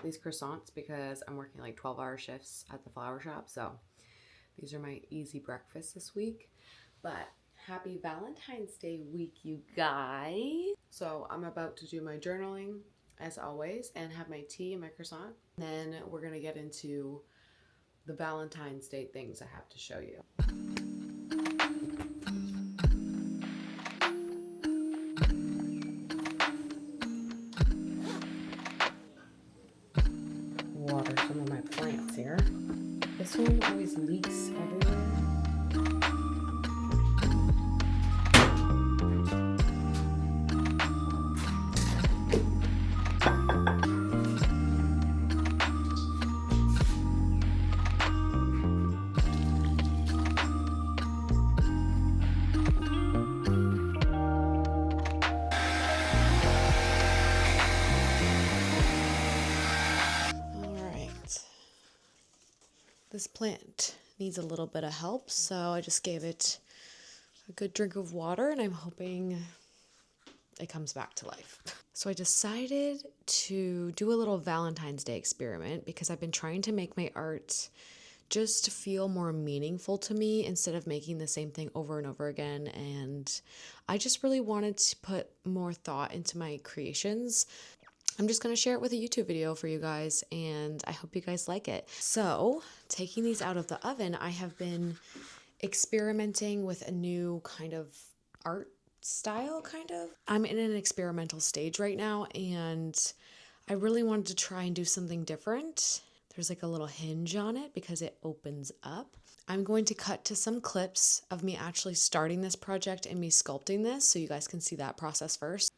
these croissants because I'm working like 12-hour shifts at the flower shop. So these are my easy breakfast this week. But happy Valentine's Day week, you guys. So I'm about to do my journaling as always and have my tea and my croissant. Then we're gonna get into the Valentine's Day things I have to show you. Water some of my plants here. This one always leaks everywhere. This plant needs a little bit of help, so I just gave it a good drink of water and I'm hoping it comes back to life. So I decided to do a little Valentine's Day experiment because I've been trying to make my art just feel more meaningful to me instead of making the same thing over and over again. And I just really wanted to put more thought into my creations. I'm just going to share it with a YouTube video for you guys, and I hope you guys like it. So, taking these out of the oven, I have been experimenting with a new kind of art style, kind of. I'm in an experimental stage right now, and I really wanted to try and do something different. There's like a little hinge on it because it opens up. I'm going to cut to some clips of me actually starting this project and me sculpting this so you guys can see that process first.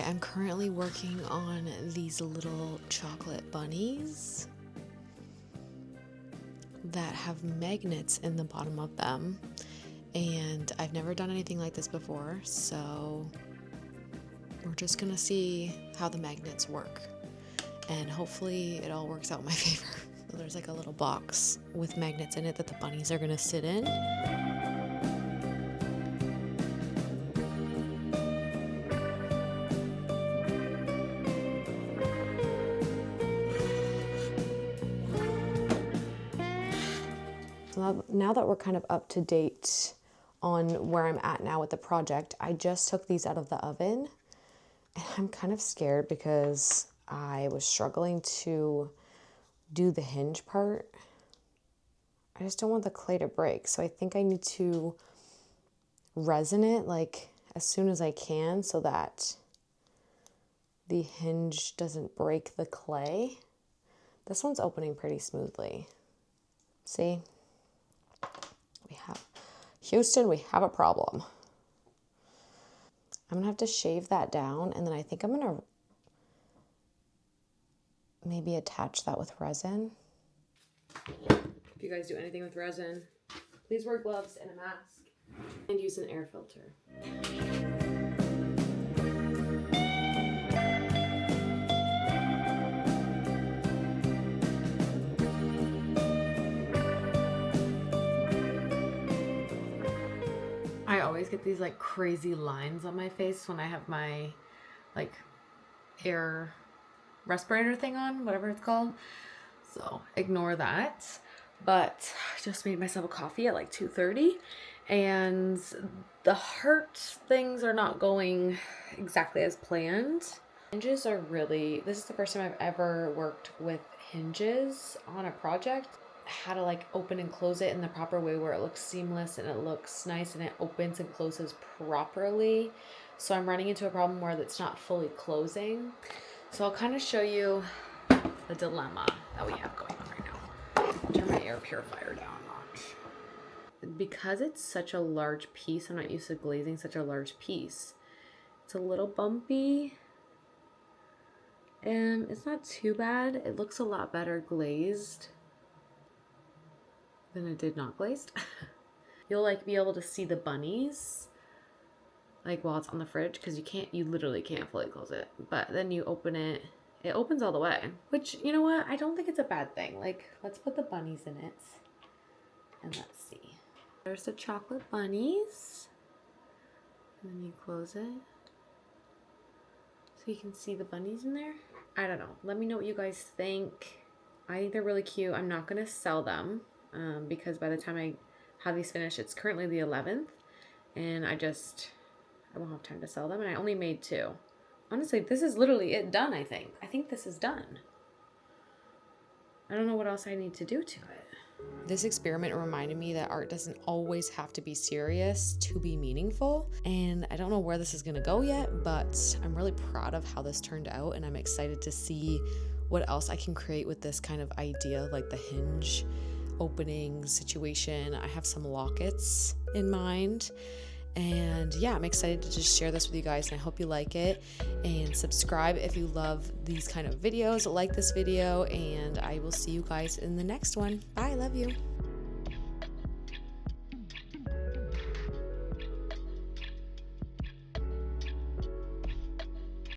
I'm currently working on these little chocolate bunnies that have magnets in the bottom of them, and I've never done anything like this before, so we're just gonna see how the magnets work, and hopefully it all works out in my favor. So there's like a little box with magnets in it that the bunnies are gonna sit in. Now that we're kind of up to date on where I'm at now with the project, I just took these out of the oven and I'm kind of scared because I was struggling to do the hinge part. I just don't want the clay to break, so I think I need to resin it like as soon as I can so that the hinge doesn't break the clay. This one's opening pretty smoothly. See? Houston, we have a problem. I'm gonna have to shave that down, and then I think I'm gonna maybe attach that with resin. If you guys do anything with resin, please wear gloves and a mask and use an air filter. always get these like crazy lines on my face when I have my like air respirator thing on, whatever it's called. So ignore that. But I just made myself a coffee at like 2:30, and the heart things are not going exactly as planned. Hinges are really, this is the first time I've ever worked with hinges on a project. How to like open and close it in the proper way where it looks seamless and it looks nice and it opens and closes properly. So I'm running into a problem where it's not fully closing. So I'll kind of show you the dilemma that we have going on right now. Turn my air purifier down a notch. Because it's such a large piece, I'm not used to glazing such a large piece. It's a little bumpy. And it's not too bad. It looks a lot better glazed than it did not glazed. You'll like be able to see the bunnies like while it's on the fridge, because you literally can't fully close it. But then you open it, it opens all the way, which, you know what, I don't think it's a bad thing. Like, let's put the bunnies in it and let's see. There's the chocolate bunnies, and then you close it so you can see the bunnies in there. I don't know, let me know what you guys think. I think they're really cute. I'm not gonna sell them because by the time I have these finished, it's currently the 11th, and I won't have time to sell them, and I only made 2. Honestly, this is literally it done, I think. I think this is done. I don't know what else I need to do to it. This experiment reminded me that art doesn't always have to be serious to be meaningful, and I don't know where this is gonna go yet, but I'm really proud of how this turned out, and I'm excited to see what else I can create with this kind of idea, like the hinge opening situation. I have some lockets in mind. And yeah, I'm excited to just share this with you guys, and I hope you like it. And subscribe if you love these kind of videos. Like this video, and I will see you guys in the next one. Bye, love you.